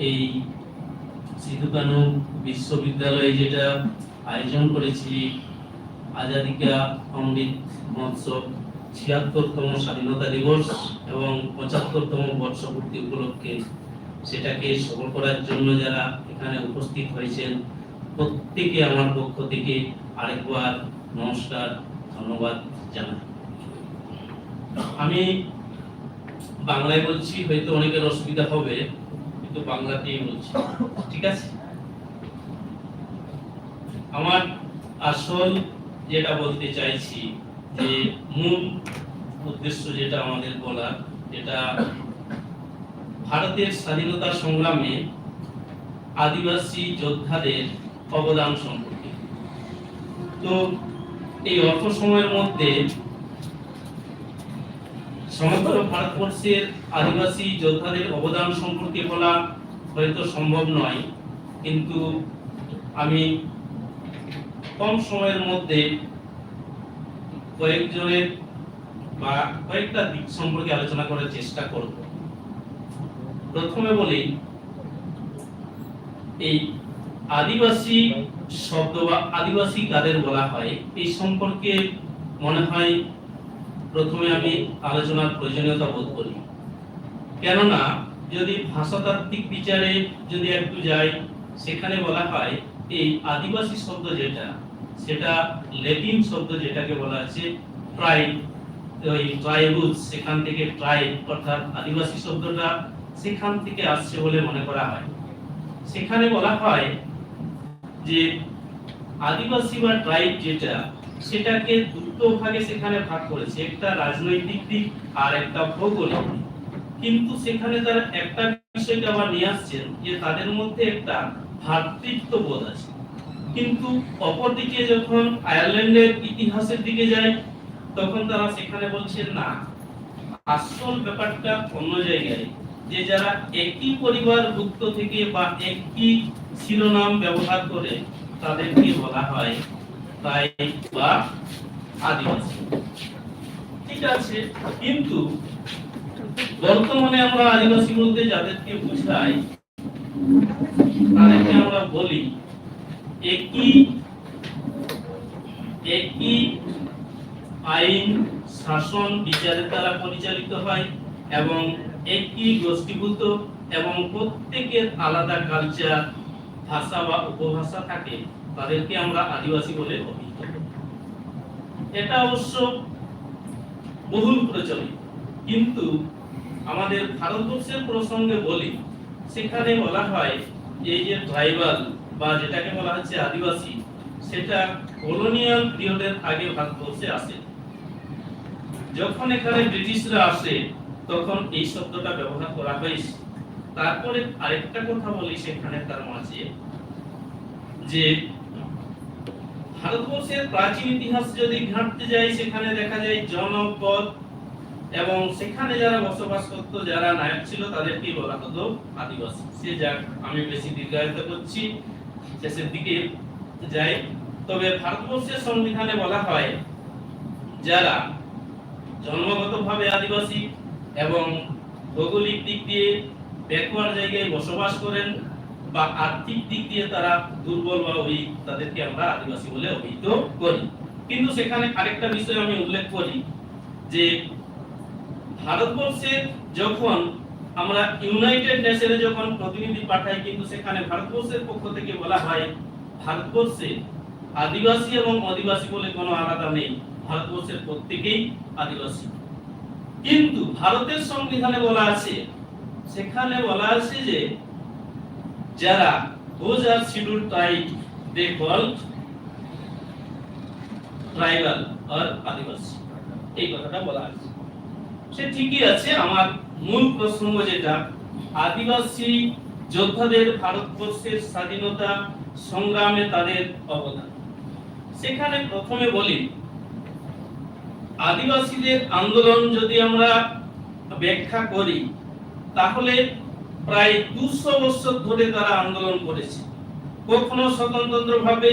এই সিধু-কানহু বিশ্ববিদ্যালয়ে যেটা আয়োজন করেছি আজাদী কা অমৃত মহোৎসব ৭৬তম স্বাধীনতা দিবস এবং ৭৫তম বর্ষপূর্তি উপলক্ষে সেটাকে সফল করার জন্য যারা এখানে উপস্থিত হয়েছেন প্রত্যেকে আমার পক্ষ থেকে আরেকবার নমস্কার, ধন্যবাদ জানাই। আমি বাংলায় বলছি, হয়তো অনেকের অসুবিধা হবে, কিন্তু বাংলাতেই বলছি, ঠিক আছে? আমার আসল যেটা বলতে চাইছি, যে মূল উদ্দেশ্য যেটা আমাদের বলার, এটা ভারতের স্বাধীনতা সংগ্রামে আদিবাসী যোদ্ধাদের অবদান সম্পর্কে। তো এই অল্প সময়ের মধ্যে সমগ্র ভারতবর্ষের আদিবাসী যোদ্ধাদের অবদান সম্পর্কে বলা হয়তো সম্ভব নয়, কিন্তু আমি কম সময়ের মধ্যে কয়েকজনের বা কয়েকটা দিক সম্পর্কে আলোচনা করার চেষ্টা করব। প্রথমে বলি, এই আদিবাসী শব্দ বা আদিবাসী কাদের বলা হয় এই সম্পর্কে মনে হয় প্রথমে আমি আলোচনার প্রয়োজনীয়তা বোধ করি। কেননা যদি ভাষাতাত্ত্বিক বিচারে যদি একটু যাই, সেখানে বলা হয় এই আদিবাসী শব্দ যেটা, সেটা ল্যাটিন শব্দ যেটাকে বলা আছে ট্রাইব, ওই ট্রাইবুস, সেখান থেকে ট্রাইব অর্থাৎ আদিবাসী শব্দটা সেখান থেকে আসছে বলে মনে করা হয়। সেখানে বলা হয় যে আদিবাসী বা ট্রাইব যেটা, সেটাকে দুটো ভাগে সেখানে ভাগ করেছে, একটা রাজনৈতিক দিক আর একটা ভৌগোলিক দিক। কিন্তু সেখানে তারা একটা বিষয়কে আবার নিয়ে আসছেন যে তাদের মধ্যে একটা ভ্রাতৃত্ববোধ আছে। কিন্তু অপরদিকে যখন আয়ারল্যান্ডের ইতিহাসের দিকে যায়, তখন তারা সেখানে বলছেন না, আসল ব্যাপারটা অন্য জায়গায়, যে যারা একই পরিবারভুক্ত থেকে বা একই শিরোনাম ব্যবহার করে তাদেরকে বলা হয় ট্রাইব বা আদিবাসী। ঠিক আছে, কিন্তু বর্তমানে আমরা আদিবাসী বলতে যাদেরকে বুঝাই, তাদেরকে আমরা বলি একই আইন, শাসন, বিচারের দ্বারা পরিচালিত হয় এবং একই গোষ্ঠীভূত এবং প্রত্যেকের আলাদা কালচার, ভাষা বা উপভাষা থাকে, তাদেরকে আমরা আদিবাসী বলে অভিহিত করি। এটা অবশ্য বহুল প্রচলিত, কিন্তু আমাদের ভারতবর্ষের প্রসঙ্গে বলি, সেখানে বলা হয় এই যে ট্রাইবাল বা যেটাকে বলা হচ্ছে আদিবাসী, সেটা কলোনিয়াল পিরিয়ডের আগে ভারতবর্ষে আসে। যখন এখানে ব্রিটিশরা আসে তখন এই শব্দটা ব্যবহার করা হয়েছে। তারপরে আরেকটা কথা বলি সেখানে তার মাঝে, যে ভারতবর্ষের প্রাচীন ইতিহাস যদি ঘাঁটতে যাই, সেখানে দেখা যায় জনপদ এবং সেখানে যারা বসবাস করতো, যারা নায়ক ছিল, তাদেরকে বলা হতো আদিবাসী। সে যাক, আমি বেশি দীর্ঘায়িত করছি, শেষের দিকে যাই। তবে ভারতবর্ষের সংবিধানে বলা হয় যারা জন্মগতভাবে আদিবাসী এবং ভৌগোলিক দিক দিয়ে ব্যাকওয়ার্ড জায়গায় বসবাস করেন বা আর্থিক দিক দিয়ে তারা দুর্বল বা উইক, তাদেরকে আমরা আদিবাসী বলে অভিহিত করি। কিন্তু সেখানে আরেকটা বিষয় আমি উল্লেখ করি, যে ভারতবর্ষে যখন আমরা ইউনাইটেড নেশনে যখন প্রতিনিধি পাঠাই, কিন্তু সেখানে ভারতবর্ষের পক্ষ থেকে বলা হয় ভারতবর্ষে আদিবাসী এবং অধিবাসী বলে কোনো আলাদা নেই, ভারতবর্ষের প্রত্যেকেই আদিবাসী। কিন্তু ভারতের সংবিধানে বলা আছে, সেখানে বলা আছে যে যারা those are scheduled tribe they called tribal or আদিবাসী, এই কথাটা বলা আছে। সে ঠিকই আছে। আমার মূল প্রসঙ্গ যেটা, আদিবাসী যোদ্ধাদের ভারতবর্ষের স্বাধীনতা সংগ্রামে তাদের অবদান, সেখানে প্রথমে বলি আদিবাসীদের আন্দোলন যদি আমরা ব্যাখ্যা করি, তাহলে প্রায় 200 বছর ধরে তারা আন্দোলন করেছে। কখনো স্বতন্ত্রভাবে,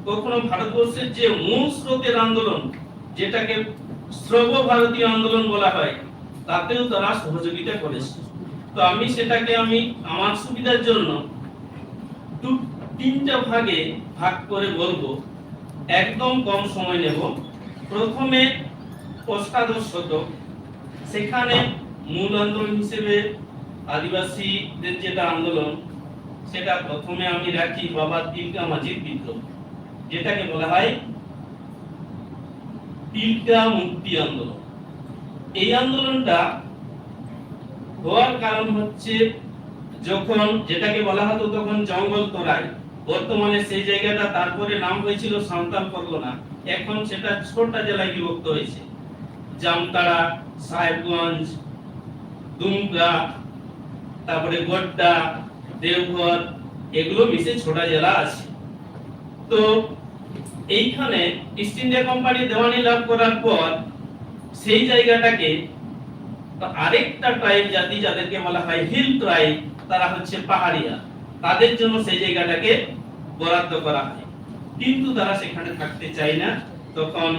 কখনো ভারতবর্ষের যে মূল স্রোতের আন্দোলন, যেটাকে সর্বভারতীয় আন্দোলন বলা হয়, তাতেও তারা সহযোগিতা করেছে। তো আমি সেটাকে আমার সুবিধার জন্য তিনটা ভাগে ভাগ করে বলবো, একদম কম সময় নেব। প্রথমে অষ্টাদশ শতক, সেখানে মূল আন্দোলন হিসেবে আদিবাসীদের যেটা আন্দোলন, সেটা প্রথমে আমি রাখি বাবা তিলকা মাঝির বিদ্রোহ, যেটাকে বলা হয় তিলকা মুক্তি আন্দোলন। এই আন্দোলনটা হওয়ার কারণ হচ্ছে, যখন যেটাকে বলা হতো তখন জঙ্গল তোরাই, বর্তমানে সেই জায়গাটা তারপরে নাম হয়েছিল সাঁওতাল পরগনা, এখন সেটা ছোটটা জেলায় বিভক্ত হয়েছে। জামতাড়া, সাহেবগঞ্জ, দুমকা, তারপরে গোড্ডা, দেওঘর, এগুলো মিশে ছোটা জেলা আছে। তো এইখানে ইস্ট ইন্ডিয়া কোম্পানি দেওয়ানি লাভ করার পর সেই জায়গাটাকে আরেকটা ট্রাইব জাতি, যাদেরকে বলা হয় হিল ট্রাইব, তারা হচ্ছে পাহাড়িয়া, তাদের জন্য সেই জায়গাটাকে বরাদ্দ করা হয়। কিন্তু তারা সেখানে থাকতে চায় না। তখন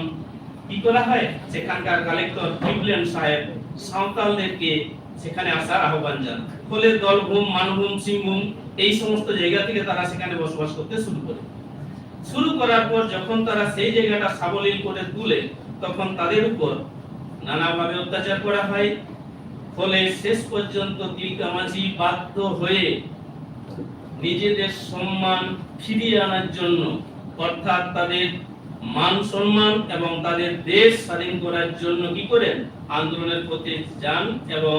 কি করা হয়, সেখানকার কালেক্টর ক্লিভল্যান্ড সাহেব সাঁওতালদেরকে সেখানে আসার আহ্বান জানান। ফলে দলভূম, মানভূম, সিংভূম, এই সমস্ত জায়গা থেকে তারা সেখানে বসবাস করতে শুরু করার পর যখন তারা সেই জায়গাটা সাবলীল করে তুলে, তখন তাদের উপর নানাভাবে অত্যাচার করা হয়। ফলে শেষ পর্যন্ত তিলকা মাঝি বাধ্য হয়ে নিজেদের সম্মান ফিরিয়ে আনার জন্য, অর্থাৎ তাদের মান সম্মান এবং তাদের দেশ স্বাধীন করার জন্য কি করেন, আন্দোলনের পথে যান এবং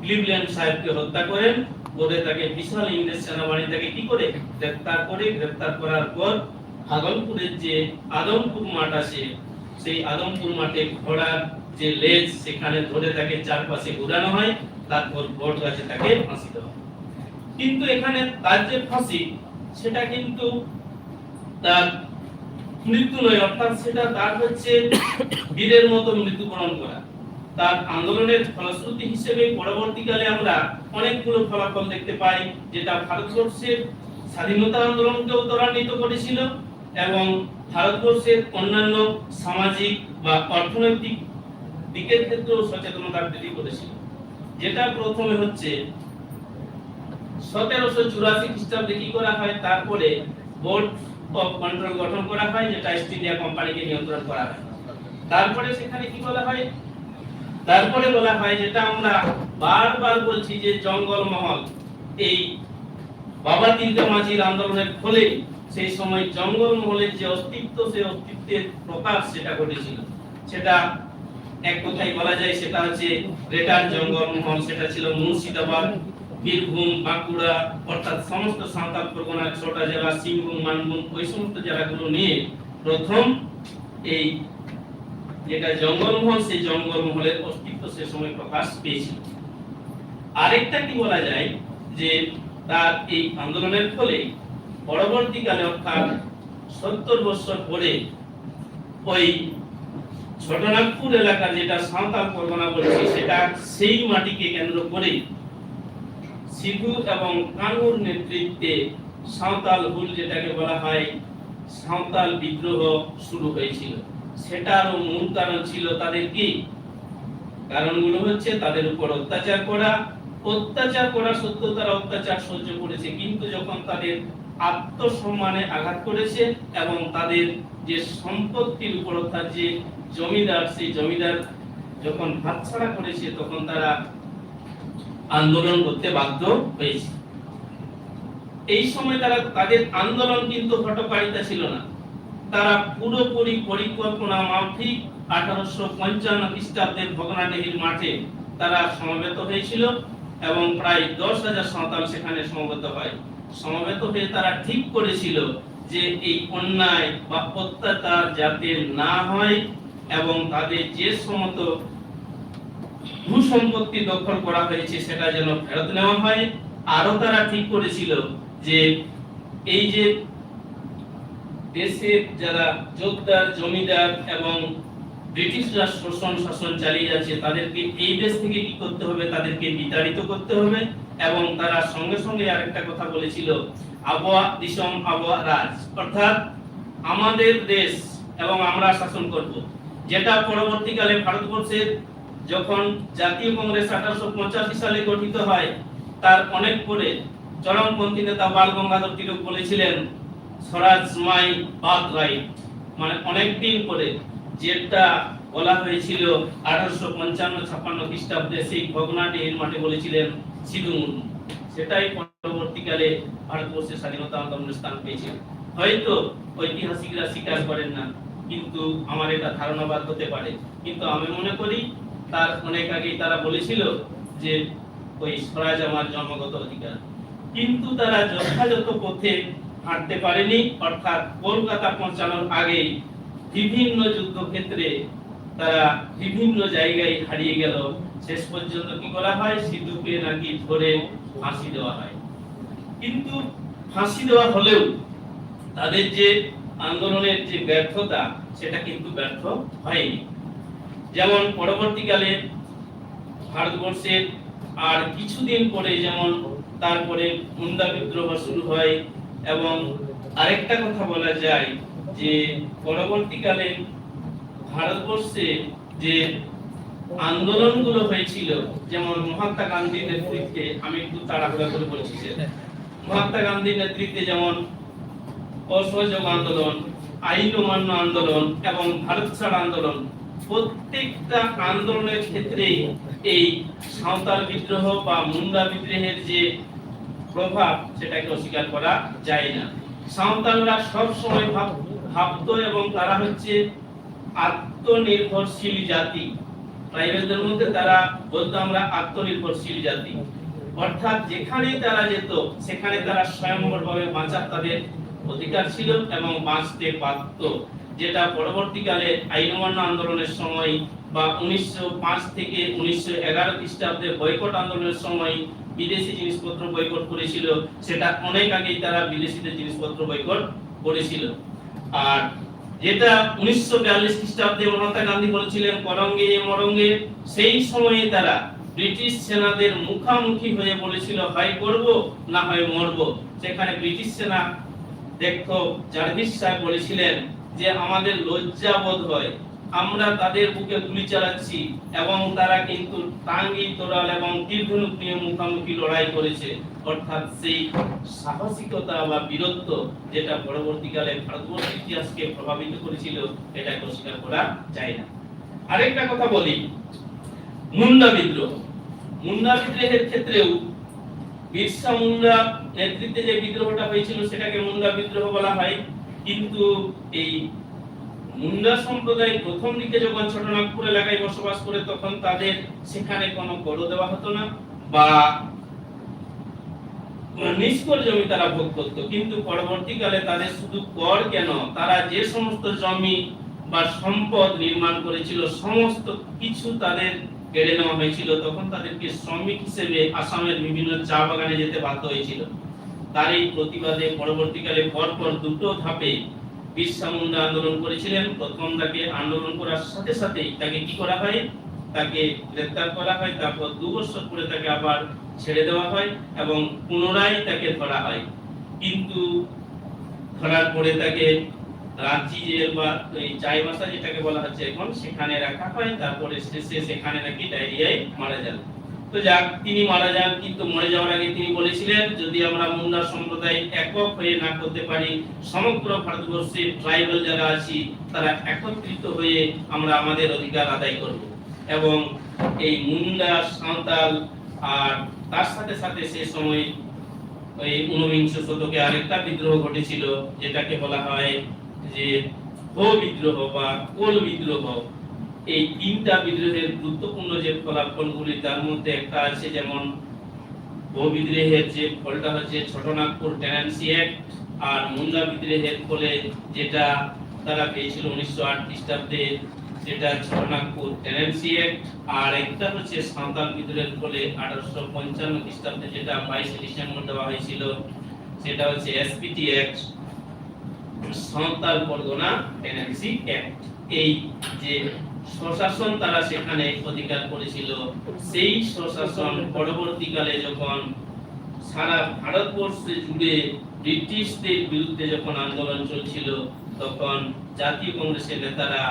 ক্লিভল্যান্ড সাহেবকে হত্যা করেন। পরে তাকে বিশাল ইংরেজ সেনাবাহিনী তাকে কি করে গ্রেফতার করার পর ভাগলপুরের যে আদমপুর মাঠ আছে, সেই আদমপুর মাঠে ঘোড়ার যে লেজ, সেখানে ধরে তাকে চারপাশে ঘোরানো হয়, তারপর বট গাছে তাকে ফাঁসি দেওয়া হয়। কিন্তু এখানে তার যে ফাঁসি, সেটা কিন্তু তার মৃত্যু নয়, অর্থাৎ সেটা তার হচ্ছে বীরের মতো মৃত্যুবরণ করা। তার আন্দোলনের ফলশ্রুতি হিসেবে পরবর্তীকালে আমরা অনেকগুলো ফলাফল দেখতে পাই, যেটা ভারতবর্ষের স্বাধীনতা আন্দোলনকেও ত্বরান্বিত করেছিল এবং ভারতবর্ষের অন্যান্য সামাজিক বা অর্থনৈতিক দিকের ক্ষেত্রেও সচেতনতা বৃদ্ধি করেছিল। যেটা প্রথমে হচ্ছে 1784 খ্রিস্টাব্দে কি করা হয়, তারপরে বোর্ড অফ কন্ট্রোল গঠন করা হয়, যেটা ইস্ট ইন্ডিয়া কোম্পানিকে নিয়ন্ত্রণ করা হয়। তারপরে সেখানে কি বলা হয়, তারপরে বলা হয়, যেটা আমরা বারবার বলছি, যে জঙ্গলমহল, এই বাবা তিলকা মাঝির আন্দোলনের ফলে সেই সময় জঙ্গলমহলের যে অস্তিত্ব, সেই অস্তিত্বের প্রকাশ সেটা ঘটেছিল। সেটা এক কথায় বলা যায়, সেটা হচ্ছে গ্রেটার জঙ্গলমহল। সেটা ছিল মুর্শিদাবাদ, বীরভূম, বাঁকুড়া, অর্থাৎ সমস্ত সাঁওতাল পরগনার ছোটা জেলা, সিংভূম, মানভূম, ওই সমস্ত জেলাগুলো নিয়ে প্রথম এই যেটা জঙ্গলমহল, সেই জঙ্গলমহলের অস্তিত্ব সে সময় প্রকাশ পেয়েছিল। আরেকটা কি বলা যায়, যে তার এই আন্দোলনের ফলে পরবর্তীকালে, অর্থাৎ 70 বছর পরে, ওই ছোটনাগপুর এলাকার যেটা সাঁওতাল পরগনা বলছি, সেটা সেই মাটিকে কেন্দ্র করে সিধু এবং কানুর নেতৃত্বে সাঁওতাল হুল, যেটাকে বলা হয় সাঁওতাল বিদ্রোহ, শুরু হয়েছিল। সেটারও মূল কারণ ছিল তাদের কি, কারণগুলো হচ্ছে তাদের উপর অত্যাচার করা সত্ত্বেও তারা অত্যাচার সহ্য করেছে, কিন্তু যখন তাদের আত্মসম্মানে আঘাত করেছে এবং তাদের যে সম্পত্তির উপর, অর্থাৎ যে জমিদার, সেই জমিদার যখন হাতছাড়া করেছে, তখন তারা আন্দোলন করতে বাধ্য হয়েছে। এই সময় তাদের আন্দোলন কিন্তু হঠকারিতা ছিল না, তারা পুরোপুরি পরিকল্পনা মাফিক 1855 খ্রিস্টাব্দের ভগনাডিহির মাঠে তারা সমবেত হয়েছিল এবং প্রায় 10,000 সাঁওতাল সেখানে সমবেত হয়ে তারা ঠিক করেছিল যে এই অন্যায় বা অত্যাচার যাতে না হয় এবং তাদের যে সমস্ত ভূসম্পত্তি দখল করা হয়েছে সেটা যেন ফেরত নেওয়া হয়। আরো তারা ঠিক করেছিল যে এই যে দেশের যারা জোরদার, জমিদার এবং ব্রিটিশরা শাসন চালিয়ে যাচ্ছে, তাদেরকে এই দেশ থেকে কি করতে হবে, তাদেরকে বিতাড়িত করতে হবে। এবং তারা সঙ্গে সঙ্গে আরেকটা কথা বলেছিল, আবহাওয়া দিশম আবহাওয়া রাজ, অর্থাৎ আমাদের দেশ এবং আমরা শাসন করব, যেটা পরবর্তীকালে ভারতবর্ষের যখন জাতীয় কংগ্রেস 1885 সালে গঠিত হয়, তার অনেক পরে চরমপন্থী নেতা বাল গঙ্গাধর তিলক বলেছিলেন স্বরাজ মাই বার্থ রাইট, মানে অনেক দিন পরে যেটা বলা হয়েছিল 1855-56 খ্রিস্টাব্দে সেই ভগ্নাডিহির মাঠে বলেছিলেন সিধু মুর্মু, সেটাই পরবর্তীকালে ভারতবর্ষের স্বাধীনতা আন্দোলনের স্থান পেয়েছিল। হয়তো ঐতিহাসিকরা স্বীকার করেন না, কিন্তু আমার এটা ধারণাবাদ হতে পারে। কিন্তু আমি মনে করি তার অনেক আগেই তারা বলেছিল যে ওই স্বরাজ আমার জন্মগত অধিকার, কিন্তু তারা যথাযথ পথে হাঁটতে পারেনি, অর্থাৎ কলকাতা পৌঁছানোর আগেই বিভিন্ন যুদ্ধক্ষেত্রে তারা বিভিন্ন জায়গায় হারিয়ে গেল। শেষ পর্যন্ত কি করা হয়, সিধুকে নাকি ধরে ফাঁসি দেওয়া হয়। কিন্তু ফাঁসি দেওয়া হলেও তাদের যে আন্দোলনের যে ব্যর্থতা, সেটা কিন্তু ব্যর্থ হয়নি। যেমন পরবর্তীকালে ভারতবর্ষের আর কিছুদিন পরে যেমন তারপরে মুন্ডা বিদ্রোহ শুরু হয়, এবং আরেকটা কথা বলা যায় যে পরবর্তীকালে ভারতবর্ষে যে আন্দোলনগুলো হয়েছিল, যেমন মহাত্মা গান্ধীর নেতৃত্বে, আমি একটু তাড়াহুড়া করে বলছি, যে মহাত্মা গান্ধীর নেতৃত্বে যেমন অসহযোগ আন্দোলন, আইন অমান্য আন্দোলন এবং ভারত ছাড় আন্দোলন, প্রত্যেকটা আন্দোলনের ক্ষেত্রে এই সাঁওতাল বিদ্রোহ বা মুন্ডা বিদ্রোহের যে প্রভাব, সেটাকে অস্বীকার করা যায় না। সাঁওতালরা সব সময় ভাবতো এবং তারা হচ্ছে আত্মনির্ভরশীল জাতি। ট্রাইবেলদের মধ্যে তারা বলতো আমরা আত্মনির্ভরশীল জাতি, অর্থাৎ যেখানেই তারা যেত সেখানে তারা স্বয়ম্বরভাবে বাঁচার তাদের অধিকার ছিল এবং বাঁচতে পারত, যেটা পরবর্তীকালে আইন অমান্য আন্দোলনের সময় বা 1905 থেকে 1911 খ্রিস্টাব্দে বয়কট আন্দোলনের সময় বিদেশি জিনিসপত্র বয়কট করেছিল, সেটা অনেক আগেই তারা বিদেশিদের জিনিসপত্র বয়কট করেছিল। আর যেটা 1942 খ্রিস্টাব্দে মহাত্মা গান্ধী বলেছিলেন করঙ্গে মরঙ্গে, সেই সময়ে তারা ব্রিটিশ সেনাদের মুখামুখি হয়ে বলেছিল হয় করব না হয় মরব। সেখানে ব্রিটিশ সেনা দেখো জার্ভিস সাহেব বলেছিলেন যে আমাদের লজ্জা বোধ হয়, আমরা তাদের বুকে গুলি চালাচ্ছি এবং তারা কিন্তু টাঙ্গি তোরাল এবং তীর-ধনুক নিয়ে মুখামুখি লড়াই করেছে। অর্থাৎ সেই সাহসিকতা বা বীরত্ব যেটা পরবর্তীকালে ভারতবর্ষের ইতিহাসকে প্রভাবিত করেছিল, এটাকে অস্বীকার করা যায় না। আরেকটা কথা বলি, মুন্ডা বিদ্রোহ। মুন্ডা বিদ্রোহের ক্ষেত্রেও বিরসা মুন্ডা নেতৃত্বে যে বিদ্রোহটা হয়েছিল সেটাকে মুন্ডা বিদ্রোহ বলা হয়। কিন্তু এই মুন্ডা সম্প্রদায় প্রথম দিকে যখন ছোটনাগপুর এলাকায় বসবাস করে, তখন তাদের সেখানে কোনো কর দেওয়া হতো না বা নিষ্কর জমি তারা ভোগ করত। কিন্তু পরবর্তীকালে তাদের শুধু কর কেন, তারা যে সমস্ত জমি বা সম্পদ নির্মাণ করেছিল সমস্ত কিছু তাদের কেড়ে নেওয়া হয়েছিল। তখন তাদেরকে শ্রমিক হিসেবে আসামের বিভিন্ন চা বাগানে যেতে বাধ্য হয়েছিল। তার এই প্রতিবাদে পরবর্তীকালে পরপর দুটো ধাপে বিরসা মুন্ডা আন্দোলন করেছিলেন। প্রথম তাকে আন্দোলন করার সাথে সাথেই তাকে কি করা হয়, তাকে গ্রেফতার করা হয়, তারপর 2 বছর পরে তাকে আবার ছেড়ে দেওয়া হয় এবং পুনরায় তাকে ধরা হয়। কিন্তু ধরার পরে তাকে রাঁচি জেল বা এই চাইবাসা যেটাকে বলা হচ্ছে এখন, সেখানে রাখা হয়। তারপরে শেষে সেখানে নাকি ডায়রিয়ায় মারা যান। তো যাক, তিনি মারা যান, কিন্তু মরে যাওয়ার আগে তিনি বলেছিলেন যদি আমরা মুন্ডা সম্প্রদায় একক হয়ে না করতে পারি, সমগ্র ভারতবর্ষের ট্রাইবাল যারা আছি তারা একত্রিত হয়ে আমরা আমাদের অধিকার আদায় করব। এবং এই মুন্ডা, সাঁওতাল আর তার সাথে সাথে সেই সময় ওই 19বিংশ শতকে আরেকটা বিদ্রোহ ঘটেছিল, যেটাকে বলা হয় যে হো বিদ্রোহ বা কোল বিদ্রোহ। এই তিনটা বিদ্রোহের গুরুত্বপূর্ণ যে ফলাফলগুলি, তার মধ্যে একটা আছে যেমন হো বিদ্রোহের যে ফলটা হচ্ছে ছোটনাগপুর টেনেন্সি অ্যাক্ট, আর মুন্ডা বিদ্রোহের ফলে যেটা তারা পেয়েছিল 1908 খ্রিস্টাব্দে, যেটা ছোটনাগপুর টেনেন্সি অ্যাক্ট। আর একটা হচ্ছে সাঁওতাল বিদ্রোহের ফলে 1855 খ্রিস্টাব্দে যেটা 22 ডিসেম্বর দেওয়া হয়েছিল, সেটা হচ্ছে SPT act, Santhal Pargana tenancy act. এই যে স্বশাসন তারা সেখানে অধিকার করেছিল, সেই স্বশাসন পরবর্তীকালে যখন সারা ভারতবর্ষে জুড়ে ব্রিটিশদের বিরুদ্ধে যখন আন্দোলন চলছিল, তখন জাতীয় কংগ্রেসের নেতারা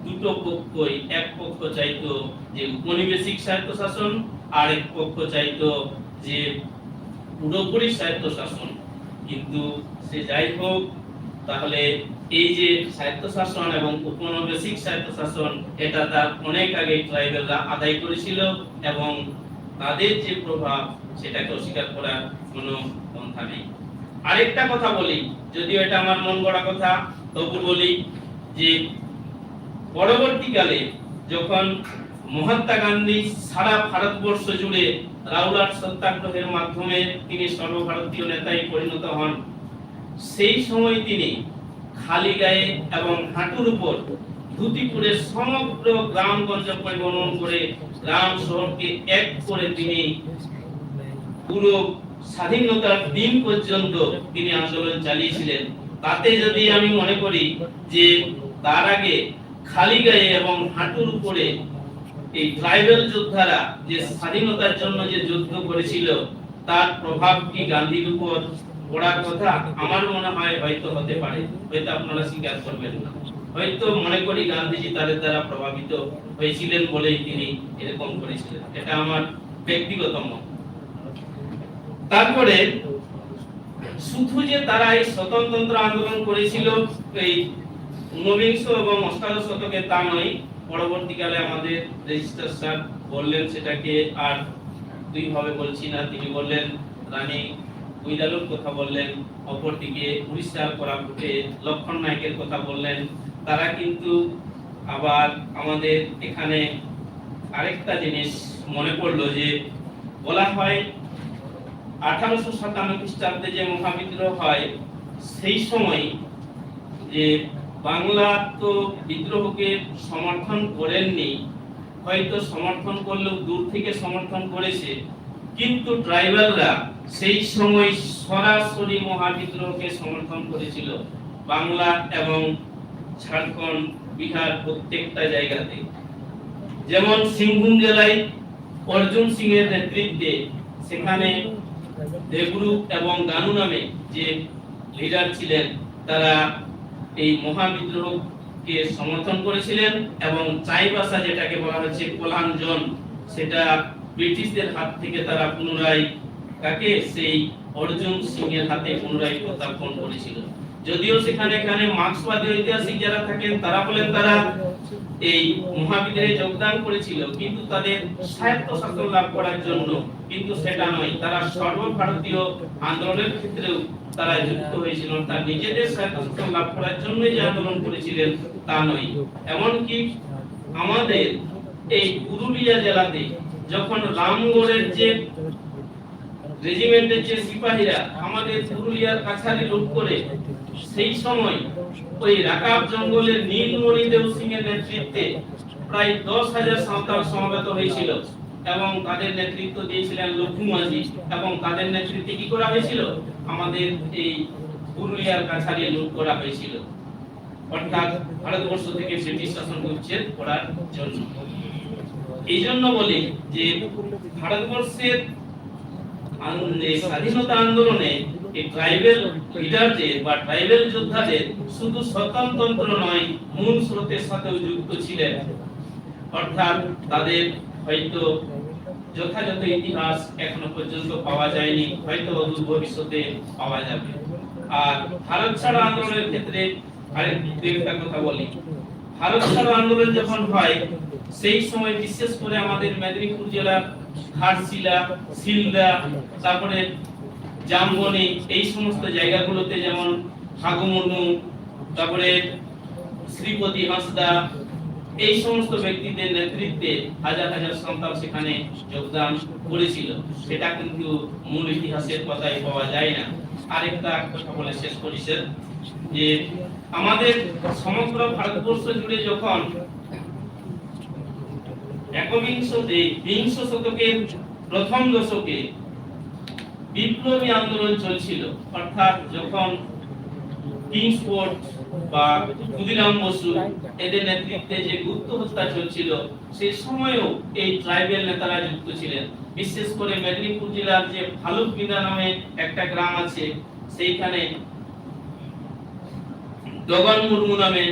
দুটো পক্ষই, এক পক্ষ চাইতো যে উপনিবেশিক স্বায়ত্তশাসন, আর এক পক্ষ চাইতো যে পুরোপুরি স্বায়ত্তশাসন। কিন্তু সে যাই হোক, তাহলে এই যে স্বায়ত্তশাসন এবং উপনিবেশিক স্বায়ত্তশাসন, এটা তার অনেক আগে ট্রাইবেলরা আদায় করেছিল, এবং তাদের যে প্রভাব সেটাকে অস্বীকার করার কোনো পন্থা নেই। আরেকটা কথা বলি, যদিও এটা আমার মন গড়া কথা, তবু বলি যে পরবর্তীকালে যখন মহাত্মা গান্ধী সারা ভারতবর্ষ জুড়ে রাওলাট সত্যাগ্রহের মাধ্যমে তিনি সর্বভারতীয় নেতায় পরিণত হন, সেই সময় তিনি খালি গায়ে এবং হাঁটুর উপর ধুতি পরে সমগ্র গ্রামগঞ্জ পরিভ্রমণ করে গ্রাম শহরকে এক করে তিনি পুরো স্বাধীনতার দিন পর্যন্ত তিনি আন্দোলন চালিয়েছিলেন। তাতে যদি আমি মনে করি যে তার আগে খালি গায়ে এবং হাঁটুর উপরে এই ট্রাইবাল যোদ্ধারা যে স্বাধীনতার জন্য যে যুদ্ধ করেছিল, তার প্রভাব কি গান্ধীর উপর পড়ার কথা? আমার মনে হয় হয়তো হতে পারে, হয়তো আপনারা স্বীকার করবেন না। হয়তো মনে করি গান্ধীজি তাদের দ্বারা প্রভাবিত হয়েছিলেন বলেই তিনি এরকম করেছিলেন, এটা আমার ব্যক্তিগত মত। তারপরে শুধু যে তারা এই স্বতন্ত্র আন্দোলন করেছিল এই ঊনবিংশ এবং অষ্টাদশ শতকে, তা নয়। পরবর্তীকালে আমাদের রেজিস্ট্রার স্যার বললেন, সেটাকে আর দুই ভাবে বলছি না, তিনি বললেন রানী উইদালুর কথা বললেন, অপরদিকে উড়িষ্যার কোরাপুটে লক্ষণ নায়কের কথা বললেন। তারা কিন্তু আবার আমাদের এখানে আরেকটা জিনিস মনে পড়লো, যে বলা হয় 1857 খ্রিস্টাব্দে যে মহাবিদ্রোহ হয়, সেই সময় যে বাংলা তো বিদ্রোহকে সমর্থন করেননি, হয়তো সমর্থন করলেও দূর থেকে সমর্থন করেছে, কিন্তু ট্রাইবালরা সেই সময় সরাসরি মহাবিদ্রোহকে সমর্থন করেছিল বাংলা এবং ঝাড়খণ্ড, বিহার প্রত্যেকটা জায়গাতে। যেমন সিংভূম জেলায় অর্জুন সিং এর নেতৃত্বে সেখানে দেবরু এবং গানু নামে যে লিডার ছিলেন, তারা এই মহাবিদ্রোহকে সমর্থন করেছিলেন, এবং চাইবাসা যেটাকে বলা হচ্ছে কোলাঞ্জন, সেটা ব্রিটিশদের হাত থেকে তারা পুনরায় তাকে সেই অর্জুন সিং এর হাতে পুনরায় প্রত্যার্পণ করেছিল। যদিও সেখানে মার্ক্সবাদী ঐতিহাসিক যারা থাকেন, তারা বলেন তারা এই মহাবিদ্রোহে যোগদান করেছিল কিন্তু তাদের স্বায়ত্তশাসন লাভ করার জন্য, কিন্তু সেটা নয়। তারা সর্বভারতীয় আন্দোলনের ক্ষেত্রেও তারা যুক্ত হয়েছিল, তার নিজেদের স্বায়ত্তশাসন লাভ করার জন্য যে আন্দোলন করেছিলেন তা নয়। এমনকি আমাদের এই পুরুলিয়া জেলাতে যখন রামগড়ের যে রেজিমেন্টের যে সিপাহীরা আমাদের পুরুলিয়ার কাছারি লুট করে, সেই সময় ওই রাকাব জঙ্গলের নীলমণি দেও সিং এর নেতৃত্বে প্রায় 10,000 সাঁওতাল সমবেত হয়েছিল, এবং তাদের নেতৃত্ব দিয়েছিলেন লক্ষ্মী মাঝি, এবং তাদের নেতৃত্বে কি করা হয়েছিল? আমাদের এই পুরুলিয়ার কাছারি লুট করা হয়েছিল, অর্থাৎ ভারতবর্ষ থেকে ব্রিটিশ শাসনকে উচ্ছেদ করার জন্য। এই জন্য বলি যে ভারতবর্ষের স্বাধীনতা আন্দোলনে এই ট্রাইবেল লিডারদের বা ট্রাইবেল যোদ্ধাদের শুধু স্বতন্ত্র নয়, মূল স্রোতের সাথেও যুক্ত ছিলেন। অর্থাৎ তাদের হয়তো যথাযথ ইতিহাস এখনো পর্যন্ত পাওয়া যায়নি, হয়তো অদূর ভবিষ্যতে পাওয়া যাবে। আর ভারত ছাড়ো আন্দোলনের ক্ষেত্রে আরেকটা কথা বলি। ভারত ছাড়ো আন্দোলন যখন হয়, সেই সময় বিশেষ করে আমাদের মেদিনীপুর জেলার ঘাটশিলা, শিলদা, তারপরে জামবনি, এই সমস্ত জায়গাগুলোতে যেমন ফাগু মুর্মু, তারপরে শ্রীপতি হাঁসদা, এই সমস্ত ব্যক্তিদের নেতৃত্বে হাজার হাজার সাঁওতাল সেখানে যোগদান করেছিল। সেটা কিন্তু মূল ইতিহাসের কথাই পাওয়া যায় না। আরেকটা কথা বলে শেষ করি স্যার, যে আমাদের সমগ্র ভারতবর্ষ জুড়ে যখন বিংশ শতকের প্রথম দশকে বিপ্লবী আন্দোলন চলছিল, অর্থাৎ যখন কিংসফোর্ড বা ক্ষুদিরাম বসু এদের নেতৃত্বে যে গুপ্ত হত্যা চলছিল, সেই সময়ও এই ট্রাইবেল নেতারা যুক্ত ছিলেন। বিশেষ করে মেদিনীপুর জেলার যে ভালুকবিন্দা নামে একটা গ্রাম আছে, সেইখানে গগন মুর্মু নামে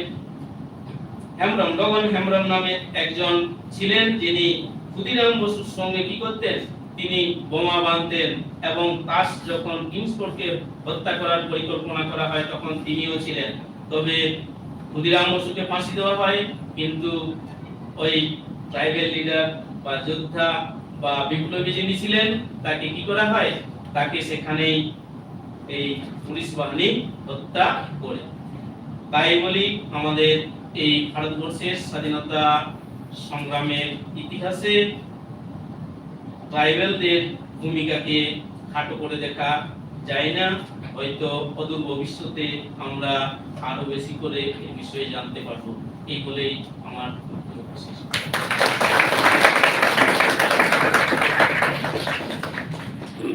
হেমব্রম, গগন হেমব্রম নামে একজন ছিলেন, যিনি ক্ষুদিরাম বসুর সঙ্গে কি করতেন, তিনি বোমা বাঁধতেন, এবং তার যখন কিংসফোর্ডকে হত্যা করার পরিকল্পনা করা হয় তখন তিনিও ছিলেন। তবে ক্ষুদিরাম বসুকে ফাঁসি দেওয়া হয়, কিন্তু ওই ট্রাইবেল লিডার বা যোদ্ধা বা বিপ্লবী যিনি ছিলেন তাকে কি করা হয়, তাকে সেখানেই এই পুলিশ বাহিনী হত্যা করে। তাই বলি আমাদের এই ভারতবর্ষের স্বাধীনতা সংগ্রামের ইতিহাসে ট্রাইবেলদের ভূমিকাকে খাটো করে দেখা যায় না। হয়তো অদূর ভবিষ্যতে আমরা আরো বেশি করে এই বিষয়ে জানতে পারবো। এই বলেই আমার বক্তব্য শেষ।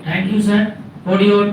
Thank you, sir, for your